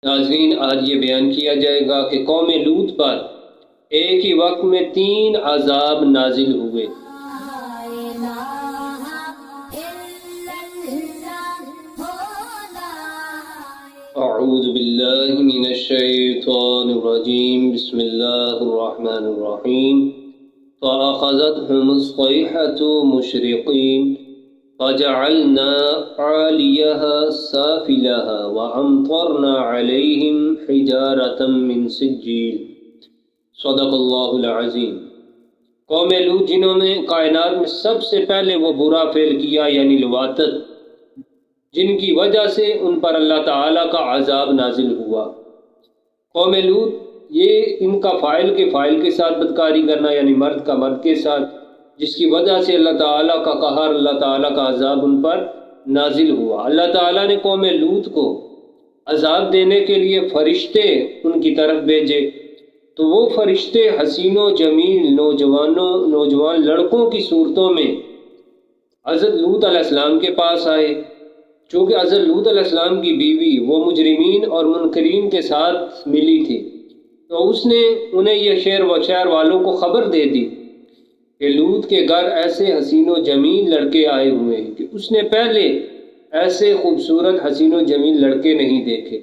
ناظرین، آج یہ بیان کیا جائے گا کہ قوم لوط پر ایک ہی وقت میں 3 عذاب نازل ہوئے۔ اعوذ باللہ من الشیطان الرجیم، بسم اللہ الرحمن الرحیم۔ فأخذتهم الصیحة مشرقین فجعلنا عالیها سافلها وأمطرنا علیہم حجارة من سجیل۔ صدق اللہ العظیم۔ قوم لوط جنہوں نے کائنات میں سب سے پہلے وہ برا فعل کیا یعنی لواطت، جن کی وجہ سے ان پر اللہ تعالیٰ کا عذاب نازل ہوا۔ قوم لوط یہ ان کا فاعل کے ساتھ بدکاری کرنا یعنی مرد کا مرد کے ساتھ، جس کی وجہ سے اللہ تعالیٰ کا قہر، اللہ تعالیٰ کا عذاب ان پر نازل ہوا۔ اللہ تعالیٰ نے قوم لوط کو عذاب دینے کے لیے فرشتے ان کی طرف بھیجے، تو وہ فرشتے حسین و جمیل نوجوان لڑکوں کی صورتوں میں حضرت لوط علیہ السلام کے پاس آئے۔ چونکہ حضرت لوط علیہ السلام کی بیوی وہ مجرمین اور منکرین کے ساتھ ملی تھی، تو اس نے انہیں یہ شہر والوں کو خبر دے دی کہ لوط کے گھر ایسے حسین و جمیل لڑکے آئے ہوئے ہیں کہ اس نے پہلے ایسے خوبصورت حسین و جمیل لڑکے نہیں دیکھے۔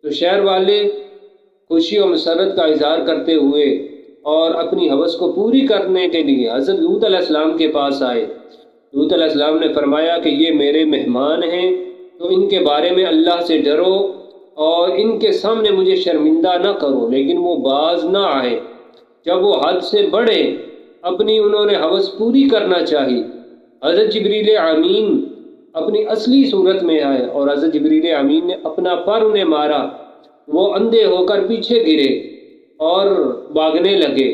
تو شہر والے خوشی و مسرت کا اظہار کرتے ہوئے اور اپنی ہوس کو پوری کرنے کے لیے حضرت لوط علیہ السلام کے پاس آئے۔ لوط علیہ السلام نے فرمایا کہ یہ میرے مہمان ہیں، تو ان کے بارے میں اللہ سے ڈرو اور ان کے سامنے مجھے شرمندہ نہ کرو، لیکن وہ باز نہ آئے۔ جب وہ حد سے بڑھے اپنی انہوں نے ہوس پوری کرنا چاہی۔ حضرت جبریل امین اپنی اصلی صورت میں آئے اور حضرت جبریل امین نے اپنا پر انہیں مارا، وہ اندھے ہو کر پیچھے گرے اور بھاگنے لگے۔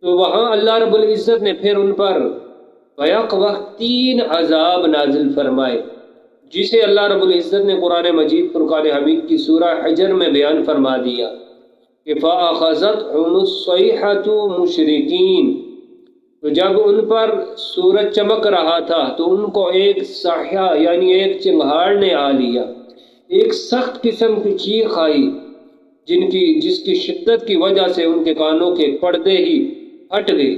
تو وہاں اللہ رب العزت نے پھر ان پر بیک وقت 3 عذاب نازل فرمائے، جسے اللہ رب العزت نے قرآن مجید فرقان حمید کی سورہ حجر میں بیان فرما دیا کہ فَأَخَذَتْهُمُ الصَّيْحَةُ مُشْرِقِينَ۔ تو جب ان پر سورج چمک رہا تھا تو ان کو ایک صیحہ یعنی ایک چنگھاڑ نے آ لیا، ایک سخت قسم کی چیخ آئی جس کی شدت کی وجہ سے ان کے کانوں کے پردے ہی پھٹ گئے۔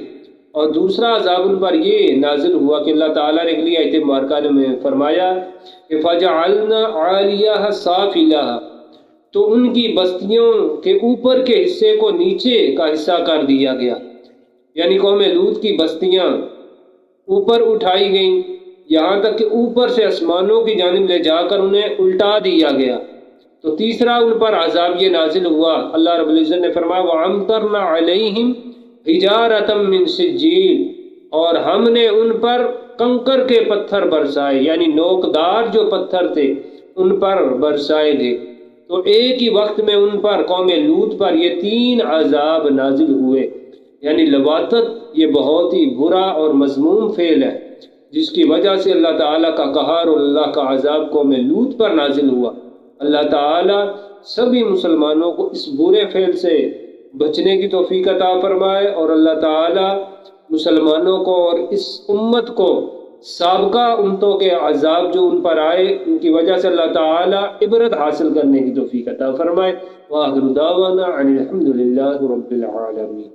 اور دوسرا عذاب ان پر یہ نازل ہوا کہ اللہ تعالیٰ نے اگلی آیت مبارکہ میں فرمایا کہ فَجَعَلْنَا عَالِيَهَا سَافِلَهَا، تو ان کی بستیوں کے اوپر کے حصے کو نیچے کا حصہ کر دیا گیا، یعنی قوم لوط کی بستیاں اوپر اٹھائی گئیں، یہاں تک کہ اوپر سے آسمانوں کی جانب لے جا کر انہیں الٹا دیا گیا۔ تو تیسرا ان پر عذاب یہ نازل ہوا، اللہ رب العزت نے فرمایا وَأَمْطَرْنَا عَلَيْهِمْ حِجَارَةً مِّن سِجِّيلٍ، اور ہم نے ان پر کنکر کے پتھر برسائے، یعنی نوکدار جو پتھر تھے ان پر برسائے گئے۔ تو ایک ہی وقت میں ان پر قوم لوط پر یہ 3 عذاب نازل ہوئے، یعنی لواطت یہ بہت ہی برا اور مذموم فعل ہے، جس کی وجہ سے اللہ تعالیٰ کا قہر اور اللہ کا عذاب قوم لوط پر نازل ہوا۔ اللہ تعالیٰ سبھی مسلمانوں کو اس برے فعل سے بچنے کی توفیق عطا فرمائے، اور اللہ تعالیٰ مسلمانوں کو اور اس امت کو سابقہ امتوں کے عذاب جو ان پر آئے ان کی وجہ سے اللہ تعالیٰ عبرت حاصل کرنے کی توفیق عطا فرمائے۔ وآخر دعوانا ان الحمد للہ رب العالمین۔